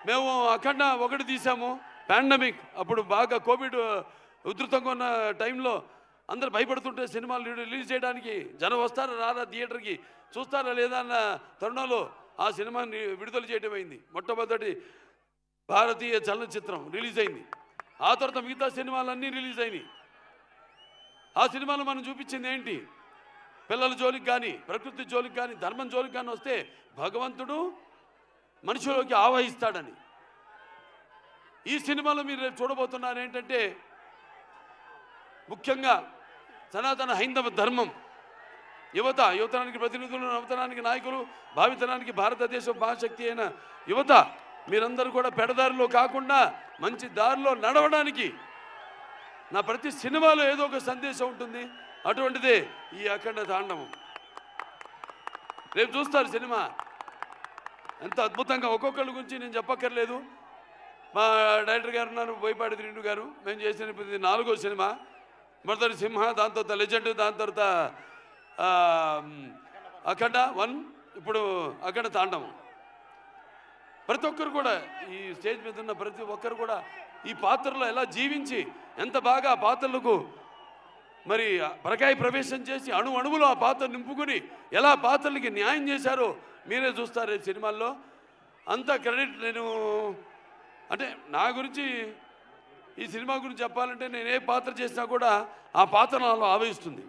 మేము అఖండ ఒకటి తీసాము, పాండమిక్ అప్పుడు బాగా కోవిడ్ ఉధృతంగా ఉన్న టైంలో అందరు భయపడుతుంటే సినిమాలు రిలీజ్ చేయడానికి జనం వస్తారా రారా థియేటర్కి, చూస్తారా లేదా అన్న తరుణంలో ఆ సినిమాని విడుదల చేయడం అయింది. మొట్టమొదటి భారతీయ చలనచిత్రం రిలీజ్ అయింది. ఆ తర్వాత మిగతా సినిమాలన్నీ రిలీజ్ అయినాయి. ఆ సినిమాలు మనం చూపించింది ఏంటి? పిల్లల జోలికి కానీ, ప్రకృతి జోలికి కానీ, ధర్మం జోలికి కానీ వస్తే భగవంతుడు మనిషిలోకి ఆవహిస్తాడని. ఈ సినిమాలో మీరు రేపు చూడబోతున్నారు ఏంటంటే, ముఖ్యంగా సనాతన హైందవ ధర్మం, యువతరానికి ప్రతినిధులు, నవతరానికి నాయకులు, భావితరానికి భారతదేశ మహాశక్తి అయిన యువత మీరందరూ కూడా పెడదారిలో కాకుండా మంచి దారిలో నడవడానికి నా ప్రతి సినిమాలో ఏదో ఒక సందేశం ఉంటుంది. అటువంటిదే ఈ అఖండ తాండవం. రేపు చూస్తారు సినిమా ఎంత అద్భుతంగా. ఒక్కొక్కరి గురించి నేను చెప్పక్కర్లేదు. మా డైరెక్టర్ గారు ఉన్నారు, బోయపాటి శ్రీను గారు. మేము చేసిన 4వ సినిమా. మొదటి సింహ, దాని తర్వాత లెజెండ్, దాని తర్వాత అఖండ 1, ఇప్పుడు అఖండ తాండవం. ప్రతి ఒక్కరు కూడా ఈ స్టేజ్ మీద ఉన్న ప్రతి ఒక్కరు కూడా ఈ పాత్రలో ఎలా జీవించి ఎంత బాగా ఆ పాత్రలకు మరి పరకాయ ప్రవేశం చేసి అణువులో ఆ పాత్ర నింపుకుని ఎలా పాత్రలకి న్యాయం చేశారో మీరే చూస్తారు ఈ సినిమాల్లో. అంత క్రెడిట్ నేను అంటే నా గురించి ఈ సినిమా గురించి చెప్పాలంటే నేను ఏ పాత్ర చేసినా కూడా ఆ పాత్ర నాలో ఆవహిస్తుంది.